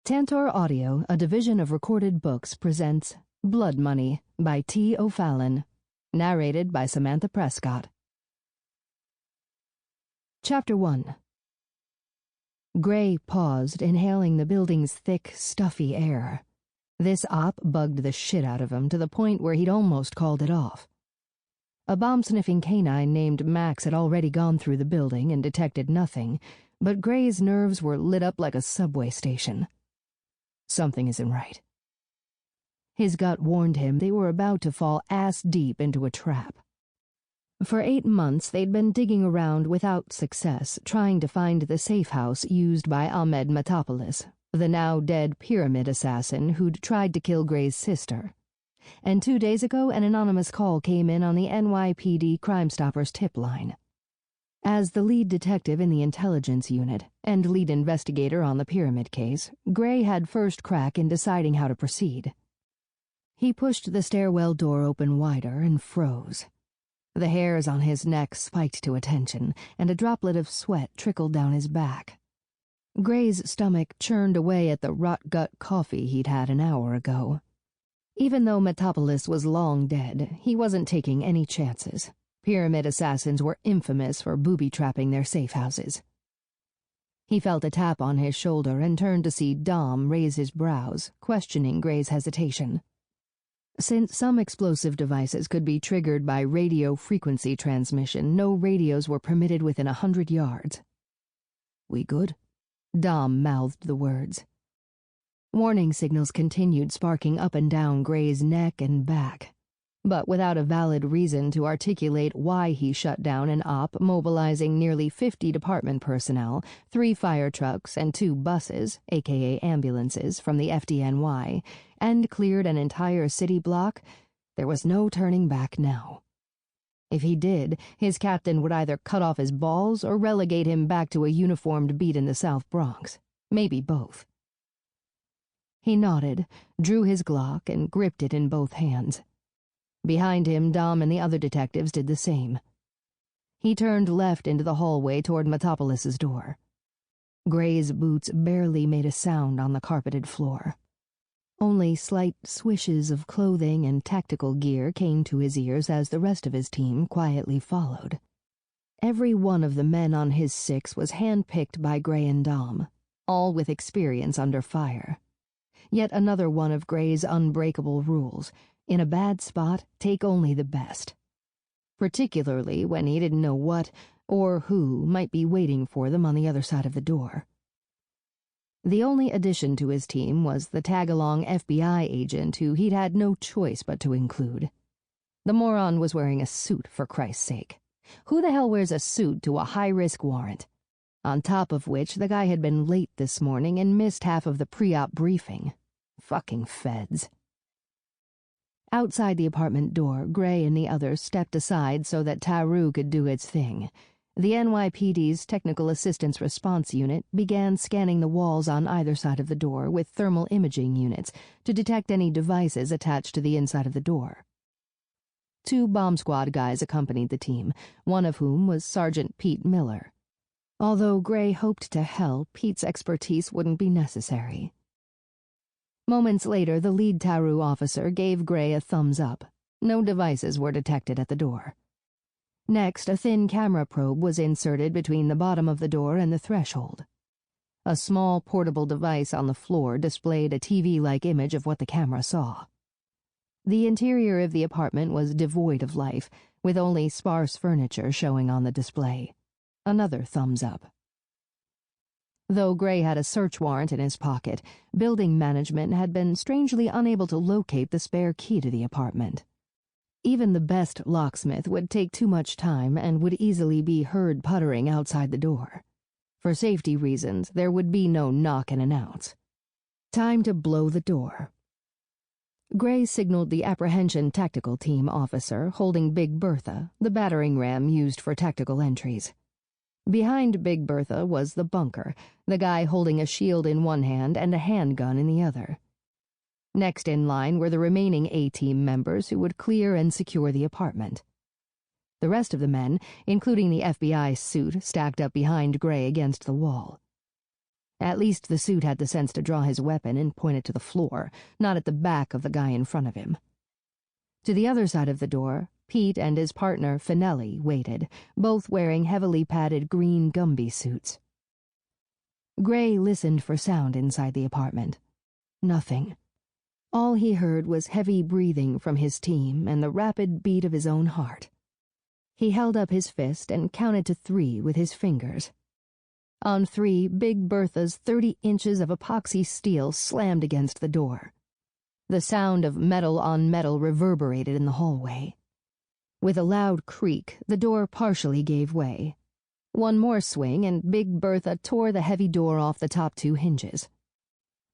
Tantor Audio, a division of Recorded Books, presents Blood Money by T. O'Fallon, narrated by Samantha Prescott. Chapter 1. Gray paused, inhaling the building's thick, stuffy air. This op bugged the shit out of him to the point where he'd almost called it off. A bomb-sniffing canine named Max had already gone through the building and detected nothing, but Gray's nerves were lit up like a subway station. Something isn't right. His gut warned him they were about to fall ass-deep into a trap. For 8 months they'd been digging around without success, trying to find the safe house used by Ahmed Metopoulos, the now-dead pyramid assassin who'd tried to kill Gray's sister. And 2 days ago an anonymous call came in on the NYPD Crime Stoppers tip line. As the lead detective in the intelligence unit and lead investigator on the pyramid case, Gray had first crack in deciding how to proceed. He pushed the stairwell door open wider and froze. The hairs on his neck spiked to attention, and a droplet of sweat trickled down his back. Gray's stomach churned away at the rot-gut coffee he'd had an hour ago. Even though Metopoulos was long dead, he wasn't taking any chances. Pyramid assassins were infamous for booby-trapping their safe houses. He felt a tap on his shoulder and turned to see Dom raise his brows, questioning Gray's hesitation. Since some explosive devices could be triggered by radio frequency transmission, no radios were permitted within 100 yards. "We good?" Dom mouthed the words. Warning signals continued sparking up and down Gray's neck and back, but without a valid reason to articulate why he shut down an op mobilizing nearly 50 department personnel, 3 fire trucks and 2 buses, aka ambulances, from the FDNY, and cleared an entire city block, there was no turning back now. If he did, his captain would either cut off his balls or relegate him back to a uniformed beat in the South Bronx. Maybe both. He nodded, drew his Glock, and gripped it in both hands. Behind him, Dom and the other detectives did the same. He turned left into the hallway toward Metopoulos' door. Gray's boots barely made a sound on the carpeted floor. Only slight swishes of clothing and tactical gear came to his ears as the rest of his team quietly followed. Every one of the men on his 6 was handpicked by Gray and Dom, all with experience under fire. Yet another one of Gray's unbreakable rules: in a bad spot, take only the best. Particularly when he didn't know what or who might be waiting for them on the other side of the door. The only addition to his team was the tag-along FBI agent who he'd had no choice but to include. The moron was wearing a suit, for Christ's sake. Who the hell wears a suit to a high-risk warrant? On top of which, the guy had been late this morning and missed half of the pre-op briefing. Fucking feds. Outside the apartment door, Gray and the others stepped aside so that Taru could do its thing. The NYPD's Technical Assistance Response Unit began scanning the walls on either side of the door with thermal imaging units to detect any devices attached to the inside of the door. 2 bomb squad guys accompanied the team, one of whom was Sergeant Pete Miller. Although Gray hoped to hell Pete's expertise wouldn't be necessary. Moments later, the lead Taru officer gave Gray a thumbs up. No devices were detected at the door. Next, a thin camera probe was inserted between the bottom of the door and the threshold. A small portable device on the floor displayed a TV-like image of what the camera saw. The interior of the apartment was devoid of life, with only sparse furniture showing on the display. Another thumbs up. Though Gray had a search warrant in his pocket, building management had been strangely unable to locate the spare key to the apartment. Even the best locksmith would take too much time and would easily be heard puttering outside the door. For safety reasons, there would be no knock and announce. Time to blow the door. Gray signaled the apprehension tactical team officer holding Big Bertha, the battering ram used for tactical entries. Behind Big Bertha was the bunker, the guy holding a shield in one hand and a handgun in the other. Next in line were the remaining A-team members who would clear and secure the apartment. The rest of the men, including the FBI suit, stacked up behind Gray against the wall. At least the suit had the sense to draw his weapon and point it to the floor, not at the back of the guy in front of him. To the other side of the door, Pete and his partner, Finelli, waited, both wearing heavily padded green Gumby suits. Gray listened for sound inside the apartment. Nothing. All he heard was heavy breathing from his team and the rapid beat of his own heart. He held up his fist and counted to 3 with his fingers. On 3, Big Bertha's 30 inches of epoxy steel slammed against the door. The sound of metal on metal reverberated in the hallway. With a loud creak, the door partially gave way. One more swing, and Big Bertha tore the heavy door off the top 2 hinges.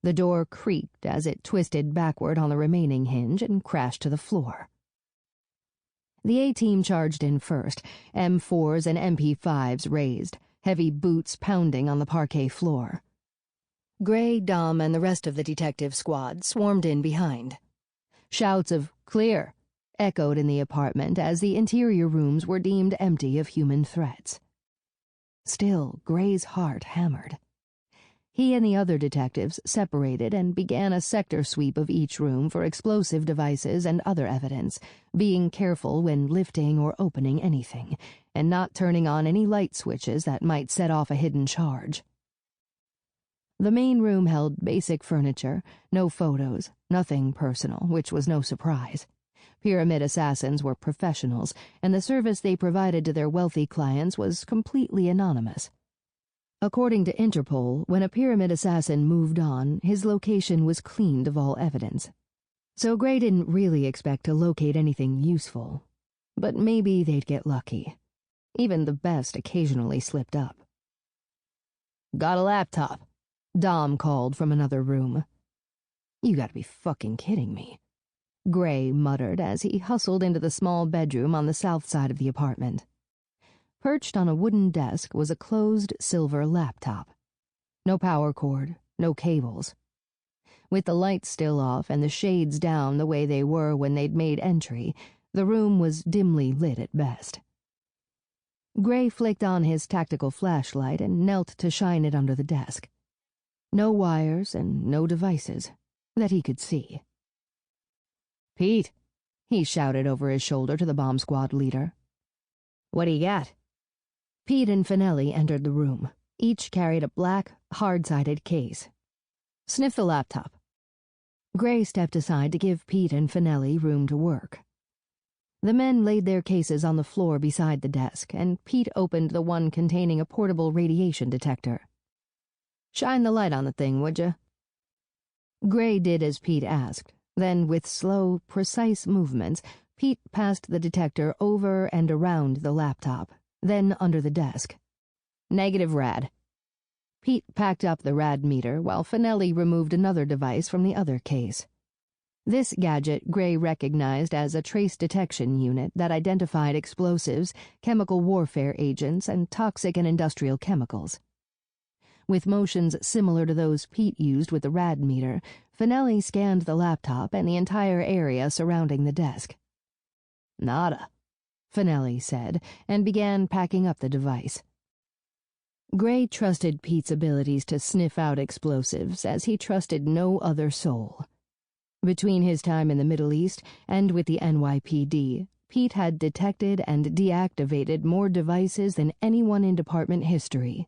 The door creaked as it twisted backward on the remaining hinge and crashed to the floor. The A-team charged in first, M4s and MP5s raised, heavy boots pounding on the parquet floor. Gray, Dom, and the rest of the detective squad swarmed in behind. Shouts of "Clear!" echoed in the apartment as the interior rooms were deemed empty of human threats. Still, Gray's heart hammered. He and the other detectives separated and began a sector sweep of each room for explosive devices and other evidence, being careful when lifting or opening anything, and not turning on any light switches that might set off a hidden charge. The main room held basic furniture, no photos, nothing personal, which was no surprise. Pyramid assassins were professionals, and the service they provided to their wealthy clients was completely anonymous. According to Interpol, when a pyramid assassin moved on, his location was cleaned of all evidence. So Gray didn't really expect to locate anything useful. But maybe they'd get lucky. Even the best occasionally slipped up. "Got a laptop," Dom called from another room. "You gotta be fucking kidding me," Gray muttered as he hustled into the small bedroom on the south side of the apartment. Perched on a wooden desk was a closed silver laptop. No power cord, no cables. With the lights still off and the shades down the way they were when they'd made entry, the room was dimly lit at best. Gray flicked on his tactical flashlight and knelt to shine it under the desk. No wires and no devices, that he could see. "Pete," he shouted over his shoulder to the bomb squad leader. "What do you got?" Pete and Finelli entered the room. Each carried a black, hard-sided case. "Sniff the laptop." Gray stepped aside to give Pete and Finelli room to work. The men laid their cases on the floor beside the desk, and Pete opened the one containing a portable radiation detector. "Shine the light on the thing, would you?" Gray did as Pete asked. Then, with slow, precise movements, Pete passed the detector over and around the laptop, then under the desk. "Negative rad." Pete packed up the rad meter while Finelli removed another device from the other case. This gadget Gray recognized as a trace detection unit that identified explosives, chemical warfare agents, and toxic and industrial chemicals. With motions similar to those Pete used with the rad meter, Finelli scanned the laptop and the entire area surrounding the desk. "Nada," Finelli said, and began packing up the device. Gray trusted Pete's abilities to sniff out explosives as he trusted no other soul. Between his time in the Middle East and with the NYPD, Pete had detected and deactivated more devices than anyone in department history.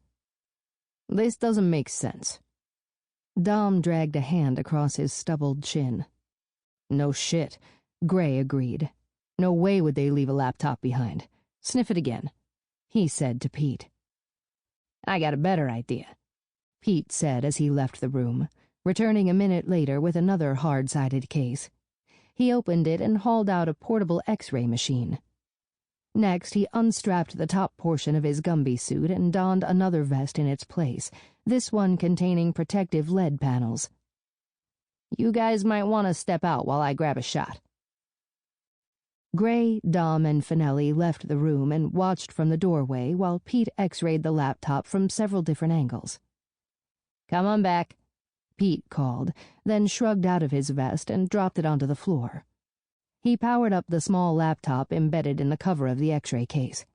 "This doesn't make sense." Dom dragged a hand across his stubbled chin. "No shit," Gray agreed. "No way would they leave a laptop behind. Sniff it again," he said to Pete. "I got a better idea," Pete said as he left the room, returning a minute later with another hard-sided case. He opened it and hauled out a portable X-ray machine. Next, he unstrapped the top portion of his Gumby suit and donned another vest in its place, this one containing protective lead panels. "You guys might want to step out while I grab a shot." Gray, Dom, and Finelli left the room and watched from the doorway while Pete X-rayed the laptop from several different angles. "Come on back," Pete called, then shrugged out of his vest and dropped it onto the floor. He powered up the small laptop embedded in the cover of the X-ray case.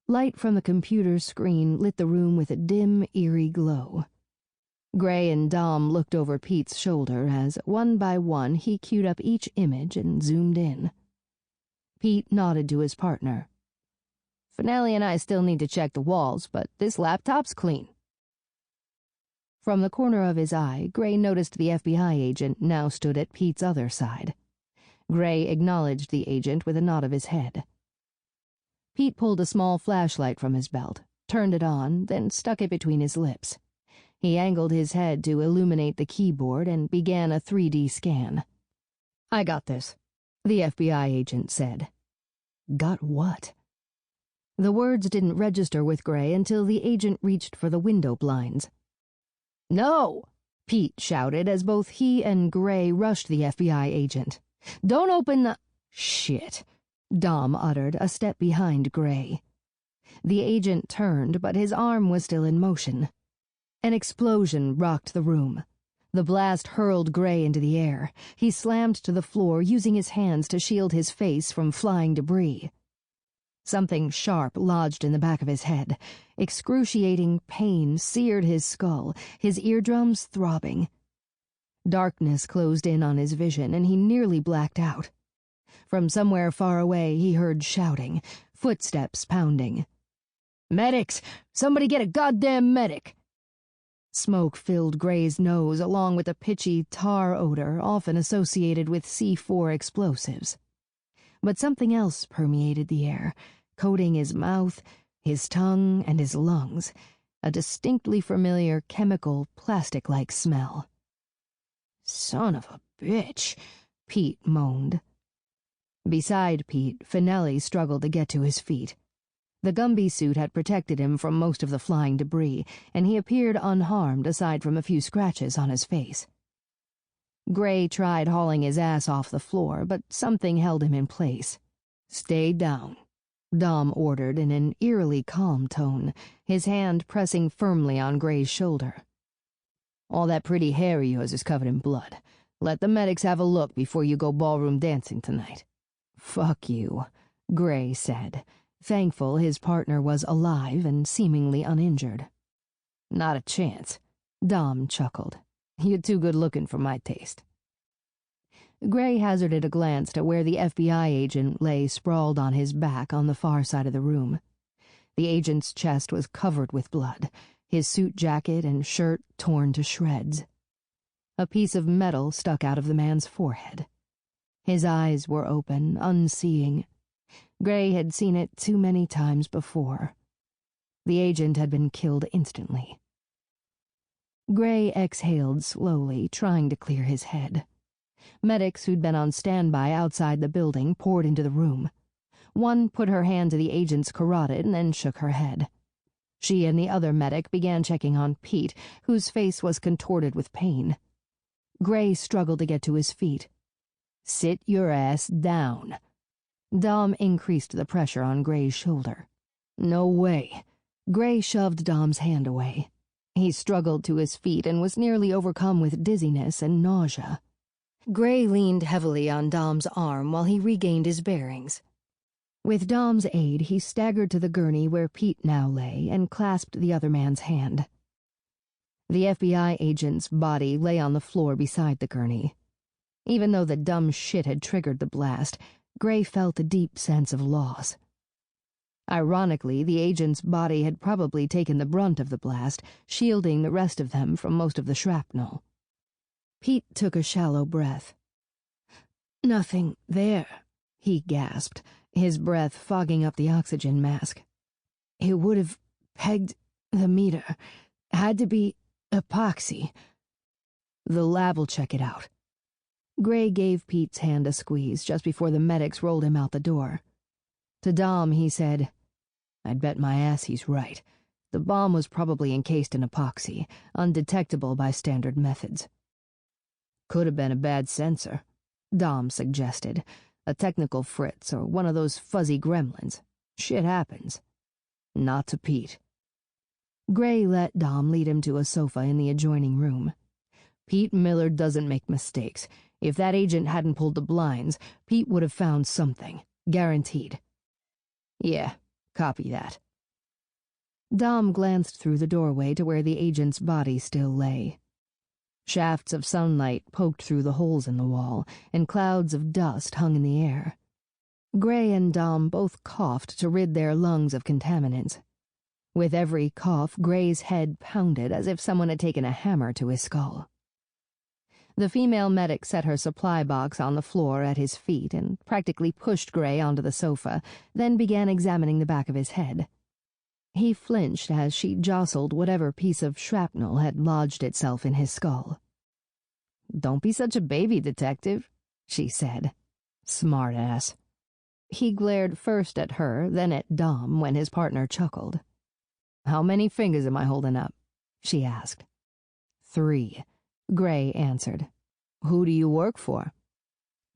Light from the computer's screen lit the room with a dim, eerie glow. Gray and Dom looked over Pete's shoulder as, one by one, he queued up each image and zoomed in. Pete nodded to his partner. "Finelli and I still need to check the walls, but this laptop's clean." From the corner of his eye, Gray noticed the FBI agent now stood at Pete's other side. Gray acknowledged the agent with a nod of his head. Pete pulled a small flashlight from his belt, turned it on, then stuck it between his lips. He angled his head to illuminate the keyboard and began a 3D scan. "I got this," the FBI agent said. Got what? The words didn't register with Gray until the agent reached for the window blinds. "No!" Pete shouted as both he and Gray rushed the FBI agent. "Don't open the—" "Shit," Dom uttered, a step behind Gray. The agent turned, but his arm was still in motion. An explosion rocked the room. The blast hurled Gray into the air. He slammed to the floor, using his hands to shield his face from flying debris. Something sharp lodged in the back of his head. Excruciating pain seared his skull, his eardrums throbbing. Darkness closed in on his vision, and he nearly blacked out. From somewhere far away, he heard shouting, footsteps pounding. "Medics! Somebody get a goddamn medic!" Smoke filled Gray's nose along with a pitchy tar odor often associated with C4 explosives. But something else permeated the air, coating his mouth, his tongue, and his lungs, a distinctly familiar chemical, plastic-like smell. "Son of a bitch," Pete moaned. Beside Pete, Finelli struggled to get to his feet. The Gumby suit had protected him from most of the flying debris, and he appeared unharmed aside from a few scratches on his face. Gray tried hauling his ass off the floor, but something held him in place. "Stay down," Dom ordered in an eerily calm tone, his hand pressing firmly on Gray's shoulder. "All that pretty hair of yours is covered in blood. Let the medics have a look before you go ballroom dancing tonight." "Fuck you," Gray said, thankful his partner was alive and seemingly uninjured. "Not a chance," Dom chuckled. "You're too good-looking for my taste." Gray hazarded a glance to where the FBI agent lay sprawled on his back on the far side of the room. The agent's chest was covered with blood, his suit jacket and shirt torn to shreds. A piece of metal stuck out of the man's forehead. His eyes were open, unseeing. Gray had seen it too many times before. The agent had been killed instantly. Gray exhaled slowly, trying to clear his head. Medics who'd been on standby outside the building poured into the room. One put her hand to the agent's carotid and then shook her head. She and the other medic began checking on Pete, whose face was contorted with pain. Gray struggled to get to his feet. "Sit your ass down." Dom increased the pressure on Gray's shoulder. "No way." Gray shoved Dom's hand away. He struggled to his feet and was nearly overcome with dizziness and nausea. Gray leaned heavily on Dom's arm while he regained his bearings. With Dom's aid, he staggered to the gurney where Pete now lay and clasped the other man's hand. The FBI agent's body lay on the floor beside the gurney. Even though the dumb shit had triggered the blast, Gray felt a deep sense of loss. Ironically, the agent's body had probably taken the brunt of the blast, shielding the rest of them from most of the shrapnel. Pete took a shallow breath. "Nothing there," he gasped, his breath fogging up the oxygen mask. "It would have pegged the meter. Had to be epoxy. The lab will check it out." Gray gave Pete's hand a squeeze just before the medics rolled him out the door. To Dom, he said, "I'd bet my ass he's right. The bomb was probably encased in epoxy, undetectable by standard methods." "Could have been a bad sensor," Dom suggested. "A technical fritz or one of those fuzzy gremlins. Shit happens." "Not to Pete." Gray let Dom lead him to a sofa in the adjoining room. "Pete Miller doesn't make mistakes. If that agent hadn't pulled the blinds, Pete would have found something. Guaranteed." "Yeah, copy that." Dom glanced through the doorway to where the agent's body still lay. Shafts of sunlight poked through the holes in the wall, and clouds of dust hung in the air. Gray and Dom both coughed to rid their lungs of contaminants. With every cough, Gray's head pounded as if someone had taken a hammer to his skull. The female medic set her supply box on the floor at his feet and practically pushed Gray onto the sofa, then began examining the back of his head. He flinched as she jostled whatever piece of shrapnel had lodged itself in his skull. "Don't be such a baby, detective," she said. "Smart ass." He glared first at her, then at Dom when his partner chuckled. "How many fingers am I holding up?" she asked. 3, Gray answered. "Who do you work for?"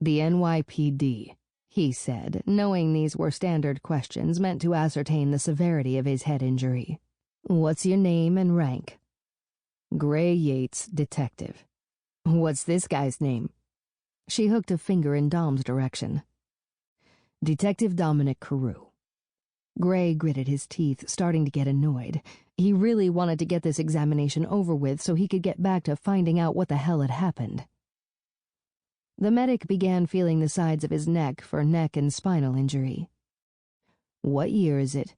"The NYPD," he said, knowing these were standard questions meant to ascertain the severity of his head injury. "What's your name and rank?" "Gray Yates, detective." "What's this guy's name?" She hooked a finger in Dom's direction. "Detective Dominic Carew." Gray gritted his teeth, starting to get annoyed. He really wanted to get this examination over with so he could get back to finding out what the hell had happened. The medic began feeling the sides of his neck for neck and spinal injury. "What year is it?"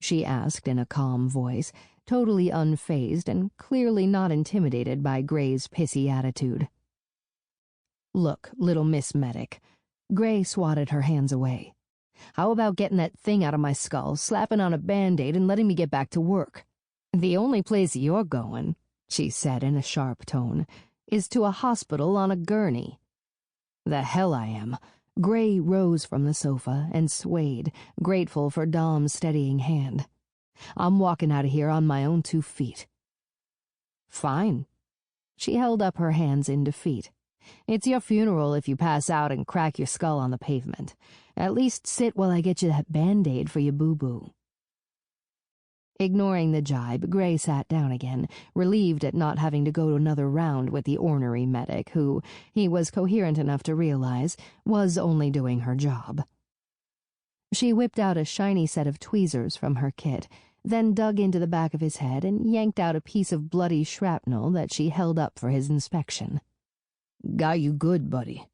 she asked in a calm voice, totally unfazed and clearly not intimidated by Gray's pissy attitude. "Look, little Miss Medic." Gray swatted her hands away. "How about getting that thing out of my skull, slapping on a Band-Aid, and letting me get back to work? The only place you're going," she said in a sharp tone, "is to a hospital on a gurney." "The hell I am." Gray rose from the sofa and swayed, grateful for Dom's steadying hand. "I'm walking out of here on my own 2 feet." "Fine." She held up her hands in defeat. "It's your funeral if you pass out and crack your skull on the pavement. At least sit while I get you that Band-Aid for your boo-boo." Ignoring the jibe, Gray sat down again, relieved at not having to go another round with the ornery medic who, he was coherent enough to realize, was only doing her job. She whipped out a shiny set of tweezers from her kit, then dug into the back of his head and yanked out a piece of bloody shrapnel that she held up for his inspection. "Got you good, buddy."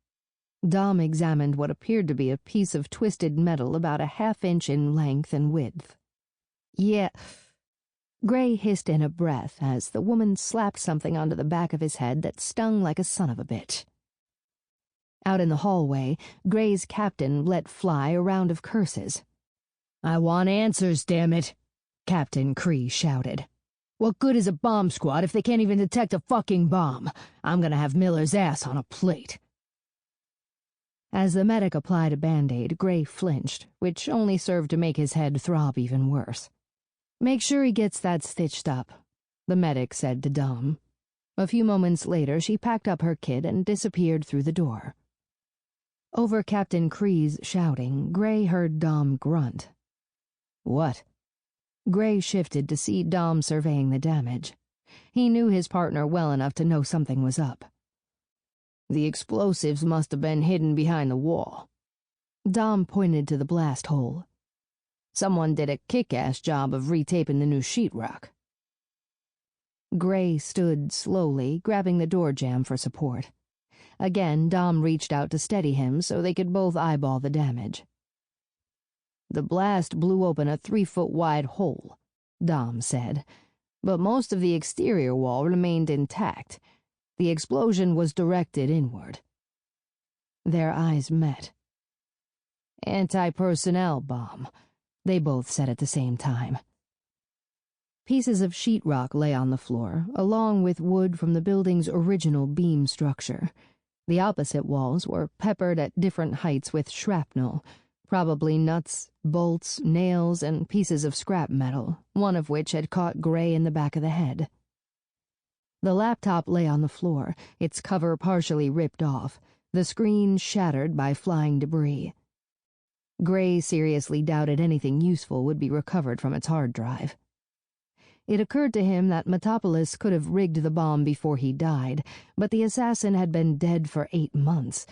Dom examined what appeared to be a piece of twisted metal about a half-inch in length and width. "Yeah." Gray hissed in a breath as the woman slapped something onto the back of his head that stung like a son of a bitch. Out in the hallway, Gray's captain let fly a round of curses. "I want answers, damn it!" Captain Cree shouted. "What good is a bomb squad if they can't even detect a fucking bomb? I'm gonna have Miller's ass on a plate." As the medic applied a Band-Aid, Gray flinched, which only served to make his head throb even worse. "Make sure he gets that stitched up," the medic said to Dom. A few moments later, she packed up her kit and disappeared through the door. Over Captain Cree's shouting, Gray heard Dom grunt. "What?" Gray shifted to see Dom surveying the damage. He knew his partner well enough to know something was up. "The explosives must have been hidden behind the wall." Dom pointed to the blast hole. "Someone did a kick-ass job of retaping the new sheetrock." Gray stood slowly, grabbing the door jamb for support. Again, Dom reached out to steady him so they could both eyeball the damage. "The blast blew open a 3-foot-wide hole," Dom said, "but most of the exterior wall remained intact. The explosion was directed inward." Their eyes met. "Anti-personnel bomb," they both said at the same time. Pieces of sheetrock lay on the floor, along with wood from the building's original beam structure. The opposite walls were peppered at different heights with shrapnel, probably nuts, bolts, nails, and pieces of scrap metal, one of which had caught Gray in the back of the head. The laptop lay on the floor, its cover partially ripped off, the screen shattered by flying debris. Gray seriously doubted anything useful would be recovered from its hard drive. It occurred to him that Metropolis could have rigged the bomb before he died, but the assassin had been dead for 8 months,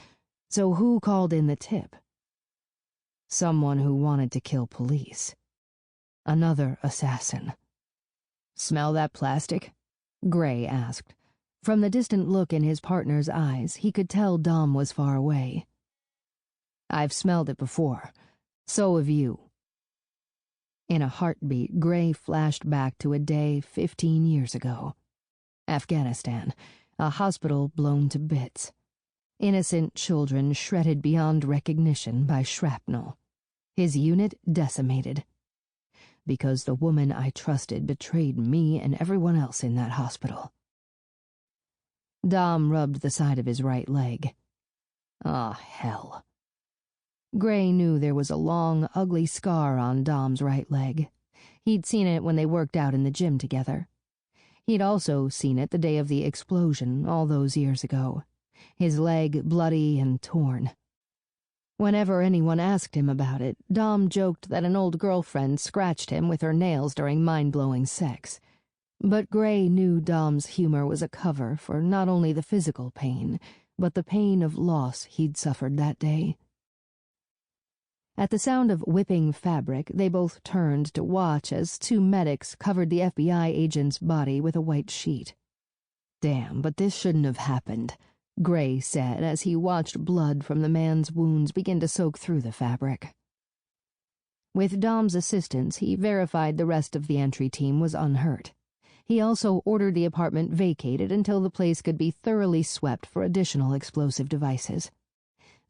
so who called in the tip? Someone who wanted to kill police. Another assassin. "Smell that plastic?" Gray asked. From the distant look in his partner's eyes, he could tell Dom was far away. "I've smelled it before. So have you." In a heartbeat, Gray flashed back to a day 15 years ago. Afghanistan, a hospital blown to bits. Innocent children shredded beyond recognition by shrapnel. His unit decimated. Because the woman I trusted betrayed me and everyone else in that hospital. Dom rubbed the side of his right leg. Ah, hell. Gray knew there was a long, ugly scar on Dom's right leg. He'd seen it when they worked out in the gym together. He'd also seen it the day of the explosion all those years ago. His leg bloody and torn. Whenever anyone asked him about it, Dom joked that an old girlfriend scratched him with her nails during mind-blowing sex. But Gray knew Dom's humor was a cover for not only the physical pain, but the pain of loss he'd suffered that day. At the sound of whipping fabric, they both turned to watch as two medics covered the FBI agent's body with a white sheet. "Damn, but this shouldn't have happened," Gray said as he watched blood from the man's wounds begin to soak through the fabric. With Dom's assistance, he verified the rest of the entry team was unhurt. He also ordered the apartment vacated until the place could be thoroughly swept for additional explosive devices.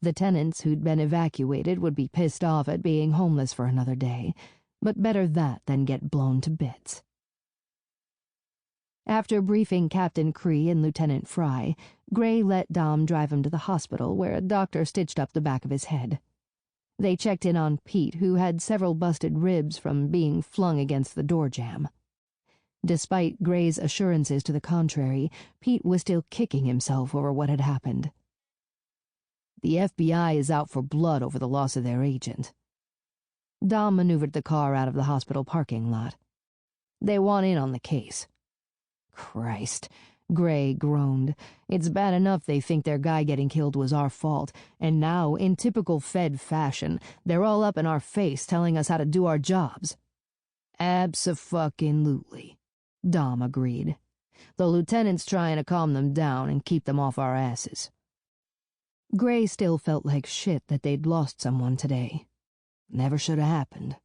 The tenants who'd been evacuated would be pissed off at being homeless for another day, but better that than get blown to bits. After briefing Captain Cree and Lieutenant Fry, Gray let Dom drive him to the hospital where a doctor stitched up the back of his head. They checked in on Pete, who had several busted ribs from being flung against the door jamb. Despite Gray's assurances to the contrary, Pete was still kicking himself over what had happened. "The FBI is out for blood over the loss of their agent." Dom maneuvered the car out of the hospital parking lot. "They want in on the case." "Christ," Gray groaned. "It's bad enough they think their guy getting killed was our fault, and now, in typical Fed fashion, they're all up in our face telling us how to do our jobs." "Abso-fucking-lutely," Dom agreed. "The lieutenant's trying to calm them down and keep them off our asses." Gray still felt like shit that they'd lost someone today. Never should have happened.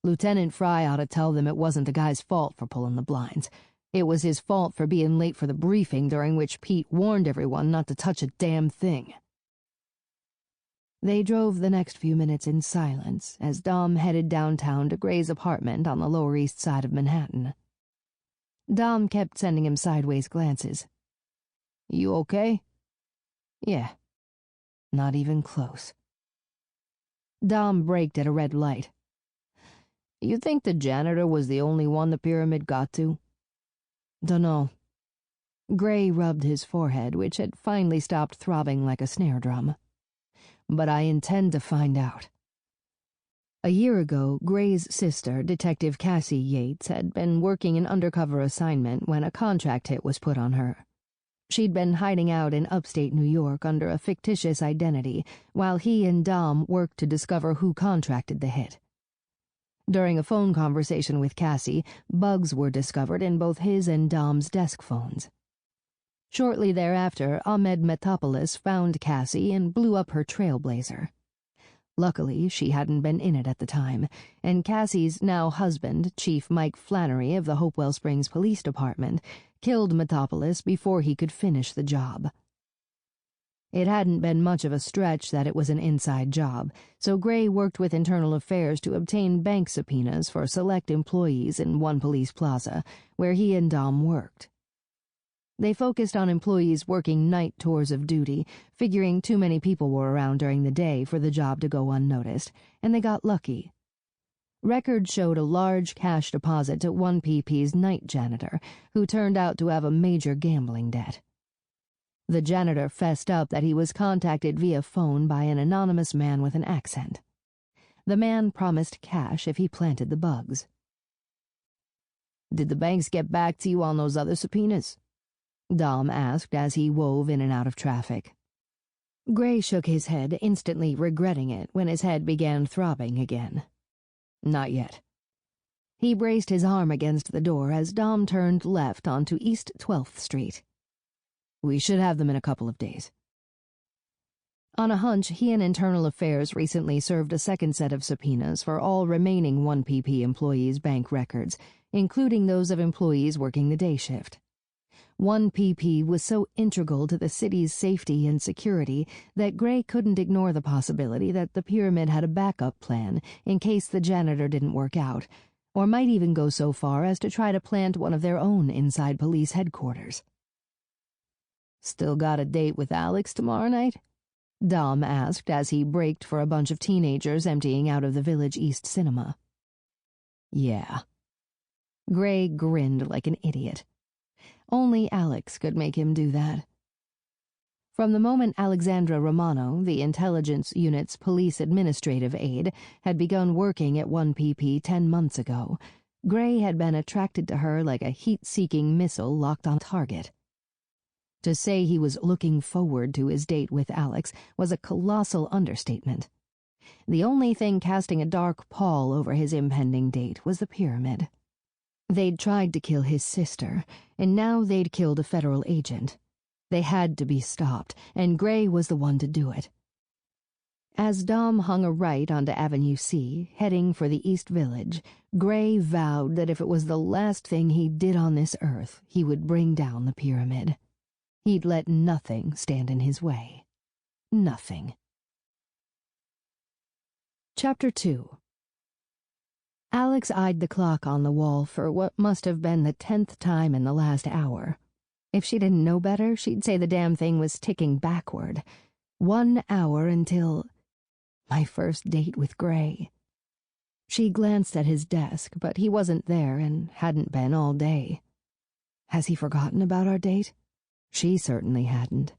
Lieutenant Fry ought to tell them it wasn't the guy's fault for pulling the blinds. It was his fault for being late for the briefing during which Pete warned everyone not to touch a damn thing. They drove the next few minutes in silence as Dom headed downtown to Gray's apartment on the Lower East Side of Manhattan. Dom kept sending him sideways glances. "You okay?" "Yeah. Not even close." Dom braked at a red light. "You think the janitor was the only one the pyramid got to?" "Dunno." Gray rubbed his forehead, which had finally stopped throbbing like a snare drum. "But I intend to find out." A year ago, Gray's sister, Detective Cassie Yates, had been working an undercover assignment when a contract hit was put on her. She'd been hiding out in upstate New York under a fictitious identity while he and Dom worked to discover who contracted the hit. During a phone conversation with Cassie, bugs were discovered in both his and Dom's desk phones. Shortly thereafter, Ahmed Metopoulos found Cassie and blew up her trailblazer. Luckily, she hadn't been in it at the time, and Cassie's now husband, Chief Mike Flannery of the Hopewell Springs Police Department, killed Metopoulos before he could finish the job. It hadn't been much of a stretch that it was an inside job, so Gray worked with Internal Affairs to obtain bank subpoenas for select employees in One Police Plaza, where he and Dom worked. They focused on employees working night tours of duty, figuring too many people were around during the day for the job to go unnoticed, and they got lucky. Records showed a large cash deposit to 1PP's night janitor, who turned out to have a major gambling debt. The janitor fessed up that he was contacted via phone by an anonymous man with an accent. The man promised cash if he planted the bugs. "Did the banks get back to you on those other subpoenas?" Dom asked as he wove in and out of traffic. Gray shook his head, instantly regretting it when his head began throbbing again. "Not yet." He braced his arm against the door as Dom turned left onto East 12th Street. We should have them in a couple of days. On a hunch, he and Internal Affairs recently served a second set of subpoenas for all remaining 1PP employees' bank records, including those of employees working the day shift. 1PP was so integral to the city's safety and security that Gray couldn't ignore the possibility that the pyramid had a backup plan in case the janitor didn't work out, or might even go so far as to try to plant one of their own inside police headquarters. "Still got a date with Alex tomorrow night?" Dom asked as he braked for a bunch of teenagers emptying out of the Village East cinema. "Yeah." Gray grinned like an idiot. Only Alex could make him do that. From the moment Alexandra Romano, the intelligence unit's police administrative aide, had begun working at 1PP 10 months ago, Gray had been attracted to her like a heat-seeking missile locked on target. To say he was looking forward to his date with Alex was a colossal understatement. The only thing casting a dark pall over his impending date was the pyramid. They'd tried to kill his sister, and now they'd killed a federal agent. They had to be stopped, and Gray was the one to do it. As Dom hung a right onto Avenue C, heading for the East Village, Gray vowed that if it was the last thing he did on this earth, he would bring down the pyramid. He'd let nothing stand in his way. Nothing. Chapter 2. Alex eyed the clock on the wall for what must have been the 10th time in the last hour. If she didn't know better, she'd say the damn thing was ticking backward. 1 hour until... my first date with Gray. She glanced at his desk, but he wasn't there and hadn't been all day. Has he forgotten about our date? She certainly hadn't.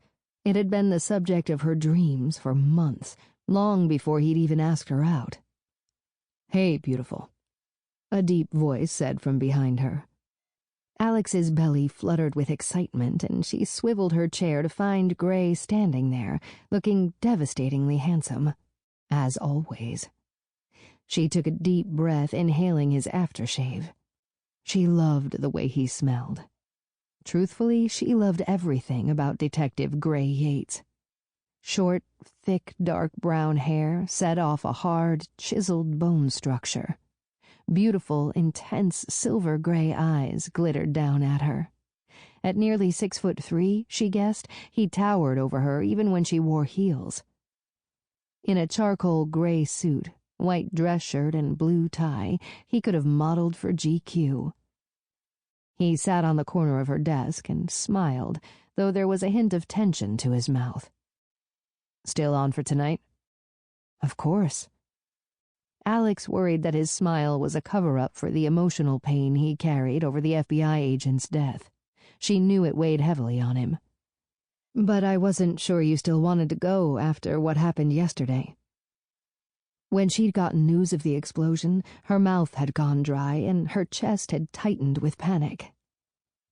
It had been the subject of her dreams for months, long before he'd even asked her out. "Hey, beautiful," a deep voice said from behind her. Alex's belly fluttered with excitement, and she swiveled her chair to find Gray standing there, looking devastatingly handsome, as always. She took a deep breath, inhaling his aftershave. She loved the way he smelled. Truthfully, she loved everything about Detective Gray Yates. Short, thick, dark brown hair set off a hard, chiseled bone structure. Beautiful, intense silver-gray eyes glittered down at her. At nearly 6'3", she guessed, he towered over her even when she wore heels. In a charcoal gray suit, white dress shirt, and blue tie, he could have modeled for GQ. He sat on the corner of her desk and smiled, though there was a hint of tension to his mouth. "Still on for tonight?" "Of course." Alex worried that his smile was a cover-up for the emotional pain he carried over the FBI agent's death. She knew it weighed heavily on him. "But I wasn't sure you still wanted to go after what happened yesterday." When she'd gotten news of the explosion, her mouth had gone dry and her chest had tightened with panic.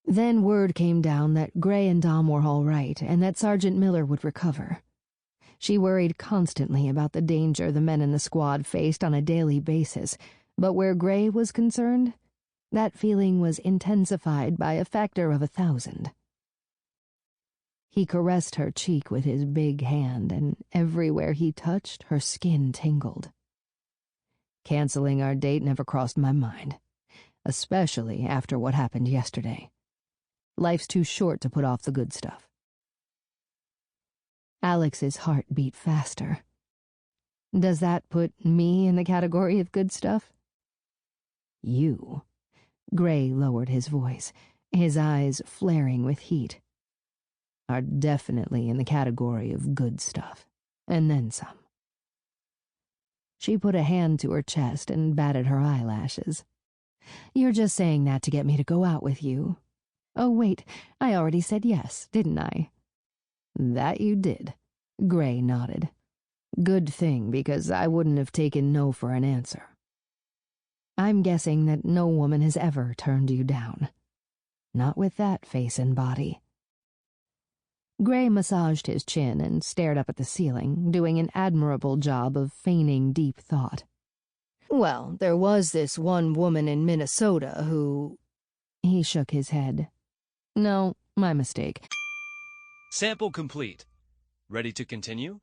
Then word came down that Gray and Dom were all right and that Sergeant Miller would recover. She worried constantly about the danger the men in the squad faced on a daily basis, but where Gray was concerned, that feeling was intensified by a factor of 1,000. He caressed her cheek with his big hand, and everywhere he touched, her skin tingled. "Canceling our date never crossed my mind, especially after what happened yesterday. Life's too short to put off the good stuff." Alex's heart beat faster. "Does that put me in the category of good stuff?" "You." Gray lowered his voice, his eyes flaring with heat. "Are definitely in the category of good stuff, and then some." She put a hand to her chest and batted her eyelashes. "You're just saying that to get me to go out with you. Oh, wait, I already said yes, didn't I?" "That you did," Gray nodded. "Good thing, because I wouldn't have taken no for an answer. I'm guessing that no woman has ever turned you down. Not with that face and body." Gray massaged his chin and stared up at the ceiling, doing an admirable job of feigning deep thought. "Well, there was this one woman in Minnesota who—" He shook his head. "No, my mistake. Sample complete. Ready to continue?